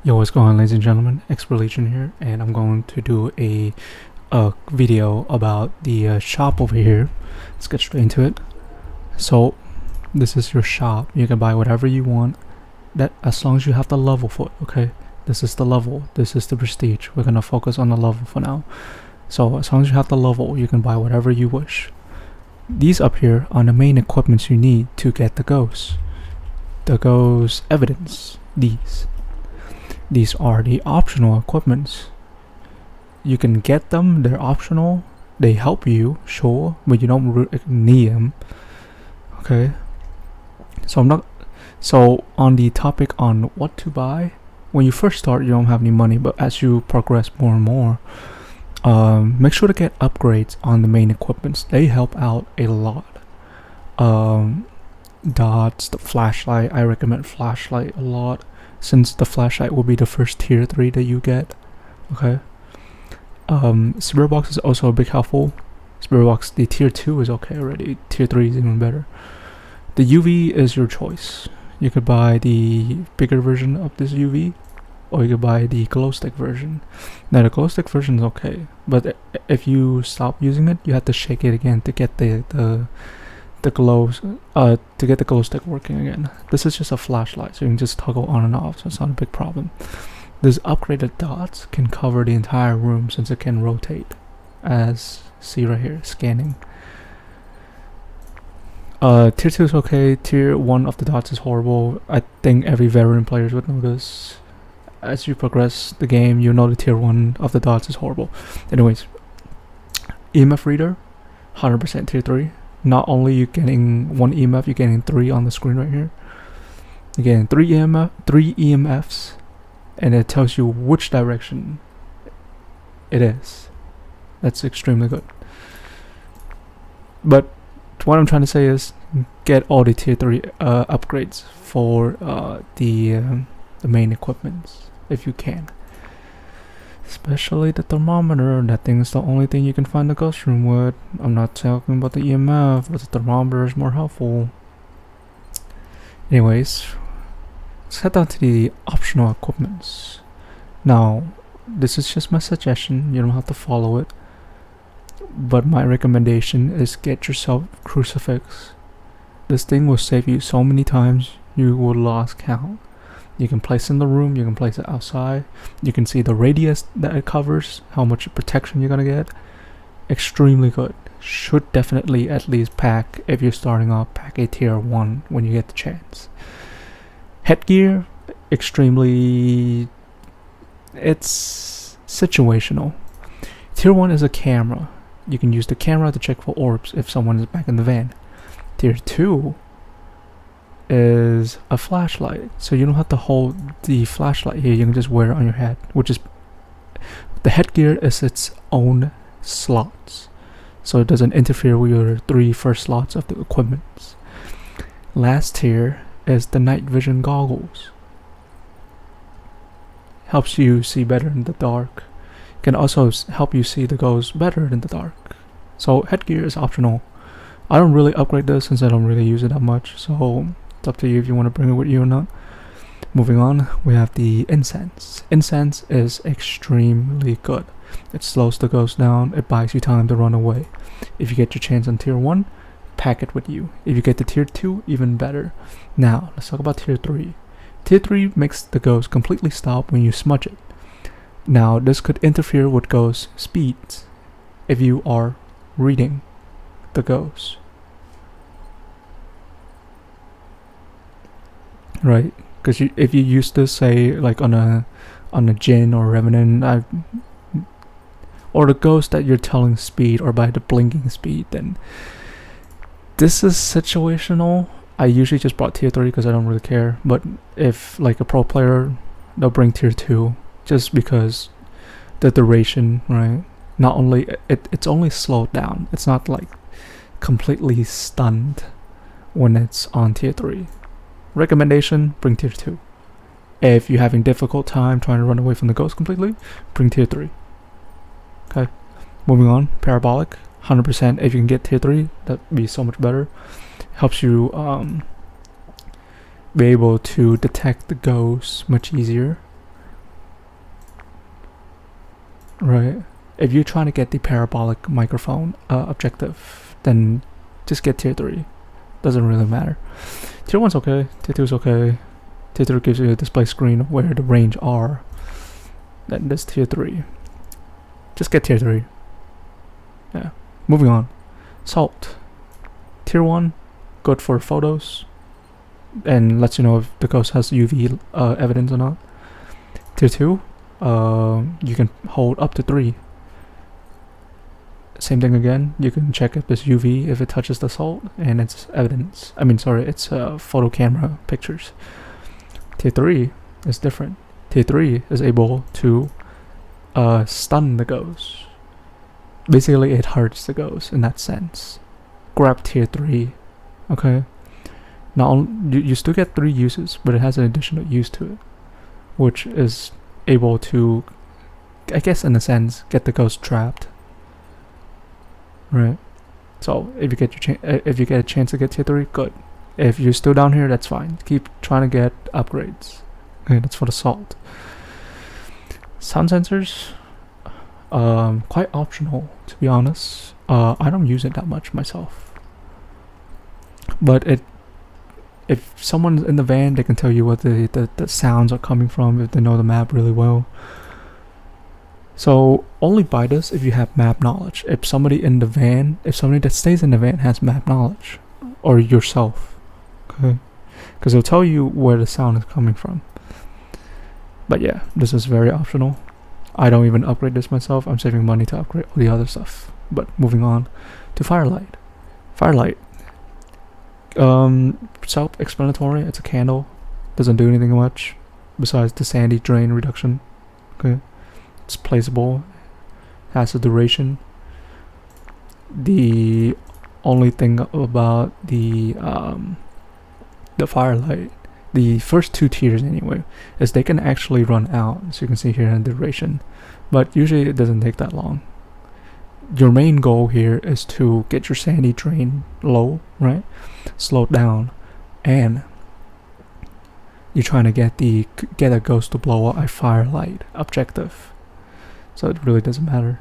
Yo, what's going on, ladies and gentlemen? Expert Legion here, and I'm going to do a video about the shop over here. Let's get straight into it. So, this is your shop. You can buy whatever you want, that as long as you have the level for it. Okay, this is the level. This is the prestige. We're gonna focus on the level for now. So, as long as you have the level, you can buy whatever you wish. These up here are the main equipments you need to get the ghosts. The ghost evidence. These are the optional equipments. You can get them, they're optional. They help you, sure, but you don't need them. Okay. So on the topic on what to buy, when you first start you don't have any money, but as you progress more and more, make sure to get upgrades on the main equipments. They help out a lot. Dots, the flashlight, I recommend flashlight a lot, since the flashlight will be the first tier 3 that you get. Okay. Spirit box is also a big helpful. Spirit box, the tier 2 is okay already. Tier 3 is even better. The UV is your choice. You could buy the bigger version of this UV, or you could buy the glow stick version. Now the glow stick version is okay, but if you stop using it, you have to shake it again to get the glow stick working again. This is just a flashlight, so you can just toggle on and off, so it's not a big problem. This upgraded dots can cover the entire room since it can rotate, as see right here, scanning. Tier 2 is okay. Tier 1 of the dots is horrible. I think every veteran players would know this. As you progress the game, you know the tier 1 of the dots is horrible. Anyways, EMF reader, 100% tier 3. Not only you getting 1 EMF, you're getting 3 on the screen right here. You're getting 3 EMFs, and it tells you which direction it is. That's extremely good. But what I'm trying to say is, get all the tier 3 upgrades for the main equipments if you can. Especially the thermometer. That thing is the only thing you can find the ghost room with. I'm not talking about the EMF, but the thermometer is more helpful. Anyways, let's head down to the optional equipments. Now, this is just my suggestion. You don't have to follow it, but my recommendation is get yourself Crucifix. This thing will save you so many times you will lose count. You can place it in the room, you can place it outside. You can see the radius that it covers, how much protection you're gonna get. Extremely good. Should definitely at least pack, if you're starting off, pack a tier 1 when you get the chance. Headgear, extremely, it's situational. Tier 1 is a camera. You can use the camera to check for orbs if someone is back in the van. Tier 2 is a flashlight, so you don't have to hold the flashlight here, you can just wear it on your head, which is, the headgear is its own slots, so it doesn't interfere with your 3 first slots of the equipments. Last tier is the night vision goggles. Helps you see better in the dark. Can also help you see the ghosts better in the dark. So headgear is optional. I don't really upgrade this since I don't really use it that much, so it's up to you if you want to bring it with you or not. Moving on, we have the Incense. Incense is extremely good. It slows the ghost down, it buys you time to run away. If you get your chance on tier 1, pack it with you. If you get to tier 2, even better. Now, let's talk about tier 3. Tier 3 makes the ghost completely stop when you smudge it. Now, this could interfere with ghost speeds if you are reading the ghost. Right, because if you use this, say like on a Jinn or Revenant, or the ghost that you're telling speed, or by the blinking speed, then this is situational. I usually just brought tier 3 because I don't really care, but if like a pro player, they'll bring tier 2 just because the duration, right? Not only it's only slowed down, it's not like completely stunned when it's on tier 3. Recommendation, bring tier 2. If you're having difficult time trying to run away from the ghost completely, bring tier 3. Okay, moving on. Parabolic, 100%. If you can get tier 3, that'd be so much better. Helps you be able to detect the ghosts much easier. right? If you're trying to get the parabolic microphone objective, then just get tier 3. Doesn't really matter. Tier 1's okay, tier 2's okay. Tier 3 gives you a display screen where the range are. Then this tier 3. Just get tier 3. Yeah. Moving on. Salt. Tier 1, good for photos. And lets you know if the ghost has UV evidence or not. Tier 2, you can hold up to 3. Same thing again, you can check if it's UV if it touches the salt, and it's evidence. It's photo camera pictures. Tier 3 is different. Tier 3 is able to stun the ghost. Basically, it hurts the ghost in that sense. Grab tier 3, okay? Now, you still get 3 uses, but it has an additional use to it, which is able to, I guess in a sense, get the ghost trapped. Right? So, if you get a chance to get tier 3, good. If you're still down here, that's fine. Keep trying to get upgrades. Okay, that's for the salt. Sound sensors, quite optional, to be honest. I don't use it that much myself. But if someone's in the van, they can tell you what the sounds are coming from if they know the map really well. So only buy this if you have map knowledge. If somebody that stays in the van has map knowledge, or yourself, okay, because it'll tell you where the sound is coming from. But yeah, this is very optional. I don't even upgrade this myself. I'm saving money to upgrade all the other stuff. But moving on to Firelight. Firelight. Self-explanatory. It's a candle. Doesn't do anything much besides the sanity drain reduction. Okay. It's placeable. Has a duration. The only thing about the Firelight, the first 2 tiers anyway, is they can actually run out, as you can see here in the duration, but usually it doesn't take that long. Your main goal here is to get your sanity drain low, right? Slow it down, and you're trying to get a ghost to blow up a Firelight objective. So it really doesn't matter.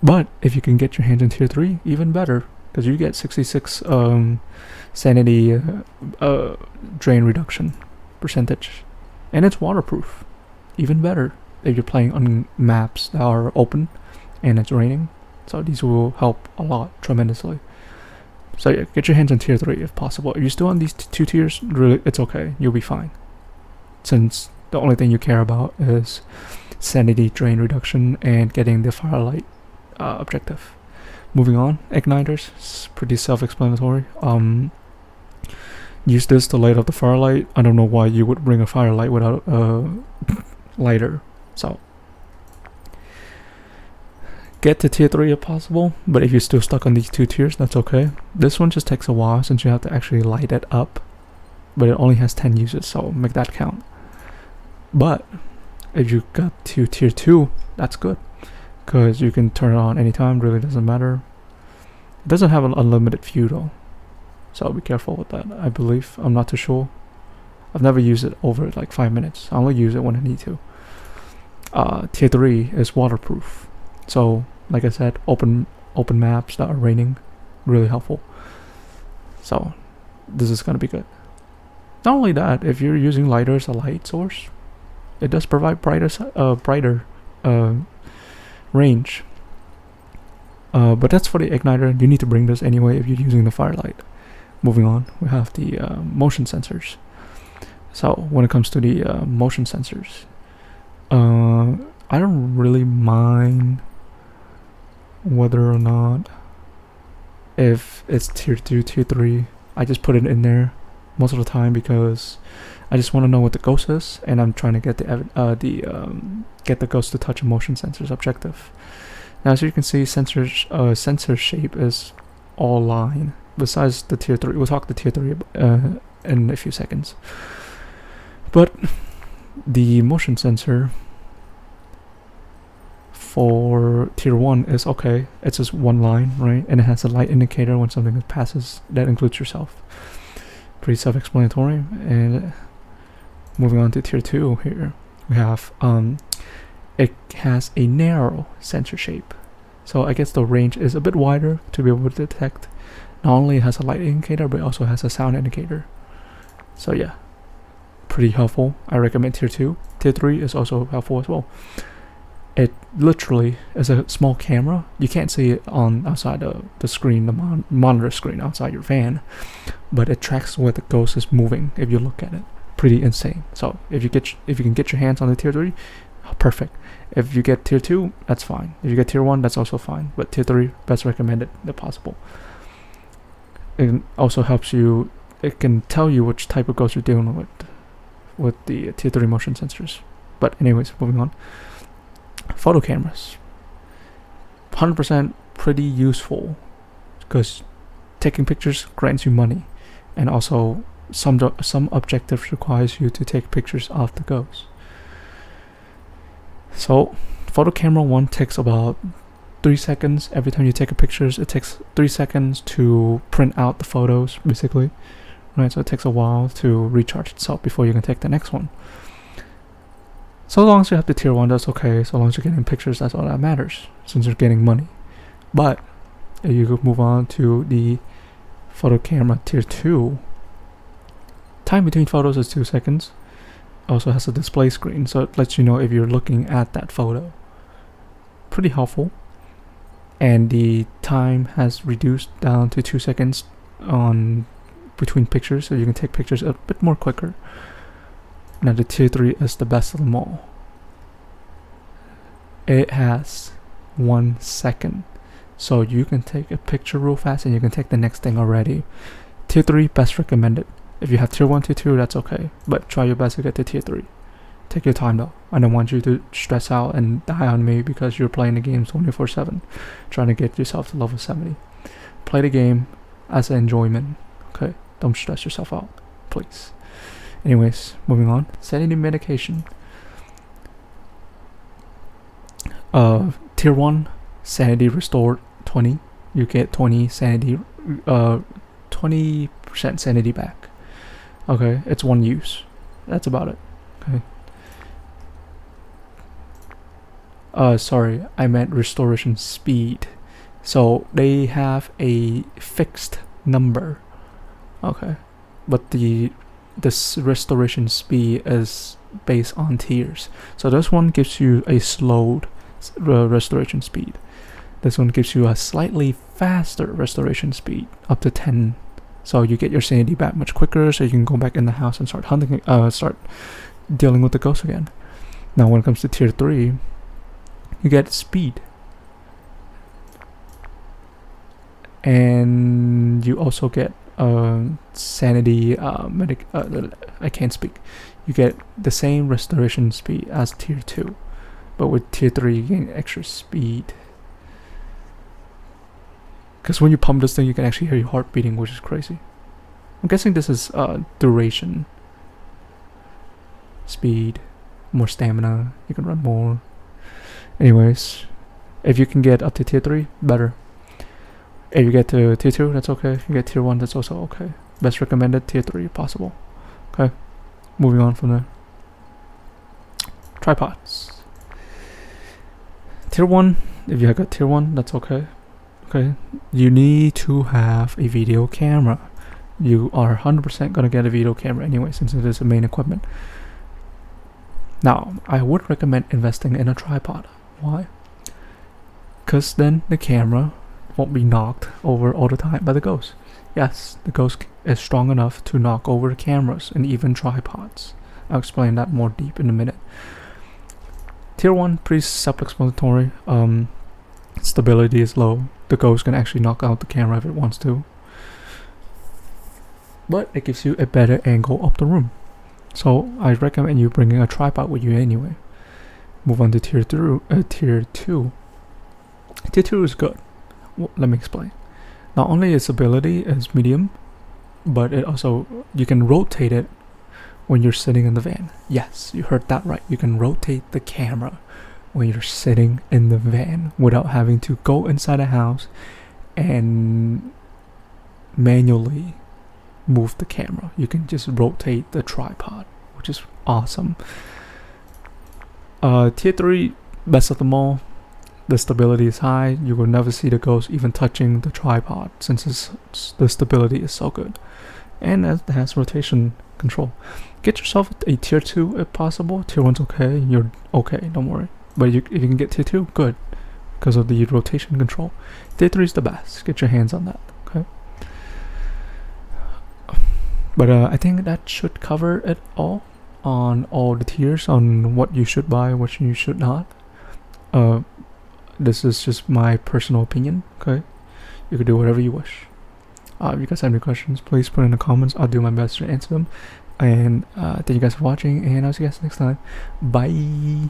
But if you can get your hands in tier 3, even better, because you get 66 sanity drain reduction percentage, and it's waterproof. Even better if you're playing on maps that are open and it's raining. So these will help a lot, tremendously. So yeah, get your hands on tier 3 if possible. If you're still on these 2 tiers, really, it's okay. You'll be fine, since the only thing you care about is sanity drain reduction and getting the Firelight objective. Moving on, igniters. It's pretty self-explanatory. Use this to light up the Firelight. I don't know why you would bring a Firelight without a lighter. So get to tier 3 if possible, but if you're still stuck on these 2 tiers, that's okay. This one just takes a while since you have to actually light it up, but it only has 10 uses, so make that count. But if you got to tier 2, that's good, because you can turn it on anytime. Really doesn't matter. It doesn't have an unlimited view though, so be careful with that. I believe, I'm not too sure. I've never used it over like 5 minutes. I only use it when I need to. Tier 3 is waterproof, so like I said, open maps that are raining, really helpful. So this is gonna be good. Not only that, if you're using lighter as a light source, it does provide brighter range. But that's for the igniter. You need to bring this anyway if you're using the Firelight. Moving on, we have the motion sensors. So when it comes to the motion sensors, I don't really mind whether or not if it's tier 2, tier 3. I just put it in there most of the time because I just want to know what the ghost is, and I'm trying to get get the ghost to touch a motion sensors objective. Now, as you can see, sensor shape is all line. Besides the tier 3, we'll talk the tier 3 in a few seconds. But the motion sensor for tier 1 is okay. It's just one line, right? And it has a light indicator when something passes. That includes yourself. Pretty self-explanatory. And moving on to tier 2 here, we have it has a narrow sensor shape. So I guess the range is a bit wider to be able to detect. Not only it has a light indicator, but it also has a sound indicator. So yeah, pretty helpful. I recommend tier 2. Tier 3 is also helpful as well. It literally is a small camera. You can't see it on outside the screen, the monitor screen outside your van, but it tracks where the ghost is moving if you look at it. Pretty insane. So if you can get your hands on the tier 3, perfect. If you get tier 2, that's fine. If you get tier 1, that's also fine. But tier 3, best recommended if possible. It also helps you. It can tell you which type of ghost you're dealing with the tier 3 motion sensors. But anyways, moving on. Photo cameras, 100% pretty useful because taking pictures grants you money, and also some objectives requires you to take pictures of the ghost. So photo camera 1 takes about 3 seconds. Every time you take a picture, it takes 3 seconds to print out the photos, basically, right? So it takes a while to recharge itself before you can take the next one. So long as you have the tier 1, that's okay. So long as you're getting pictures, that's all that matters, since you're getting money. But if you could move on to the photo camera tier 2, time between photos is 2 seconds. Also has a display screen, so it lets you know if you're looking at that photo. Pretty helpful. And the time has reduced down to 2 seconds on between pictures, so you can take pictures a bit more quicker. Now the tier 3 is the best of them all. It has 1 second, so you can take a picture real fast and you can take the next thing already. Tier 3, best recommended. If you have tier 1, tier 2, that's okay, but try your best to get to tier 3. Take your time though. I don't want you to stress out and die on me because you're playing the game 24/7, trying to get yourself to level 70. Play the game as an enjoyment, okay? Don't stress yourself out, please. Anyways, moving on. Sanity medication. Tier 1, sanity restored 20. You get 20 sanity, 20% sanity back. Okay, it's 1 use. That's about it. Okay. Sorry, I meant restoration speed. So they have a fixed number. Okay, but this restoration speed is based on tiers. So this one gives you a slowed restoration speed. This one gives you a slightly faster restoration speed, up to 10. So you get your sanity back much quicker, so you can go back in the house and start hunting, start dealing with the ghost again. Now when it comes to tier 3, you get speed. And you also get sanity I can't speak. You get the same restoration speed as tier 2, but with tier 3 you gain extra speed. Because when you pump this thing, you can actually hear your heart beating, which is crazy. I'm guessing this is duration. Speed, more stamina, you can run more. Anyways, if you can get up to tier 3, better. If you get to tier 2, that's okay. If you get tier 1, that's also okay. Best recommended tier 3 if possible. Okay, moving on from there. Tripods. Tier 1, if you have got tier 1, that's okay. Okay, you need to have a video camera. You are 100% gonna get a video camera anyway, since it is the main equipment. Now, I would recommend investing in a tripod. Why? Because then the camera won't be knocked over all the time by the ghost. Yes, the ghost is strong enough to knock over cameras and even tripods. I'll explain that more deep in a minute. Tier 1, pretty self-explanatory. Stability is low. The ghost can actually knock out the camera if it wants to. But it gives you a better angle of the room. So I recommend you bringing a tripod with you anyway. Move on to tier 2. Tier 2 is good. Well, let me explain. Not only its ability is medium, but it also, you can rotate it when you're sitting in the van. Yes, you heard that right. You can rotate the camera when you're sitting in the van without having to go inside a house and manually move the camera. You can just rotate the tripod, which is awesome. Tier 3, best of them all, the stability is high. You will never see the ghost even touching the tripod since the stability is so good. And it has rotation control. Get yourself a tier 2 if possible. Tier 1's okay, you're okay, don't worry. But if you can get tier 2, good, because of the rotation control. Tier 3 is the best. Get your hands on that, okay? But I think that should cover it all on all the tiers, on what you should buy, what you should not. This is just my personal opinion, okay? You can do whatever you wish. If you guys have any questions, please put in the comments. I'll do my best to answer them. And thank you guys for watching, and I'll see you guys next time. Bye!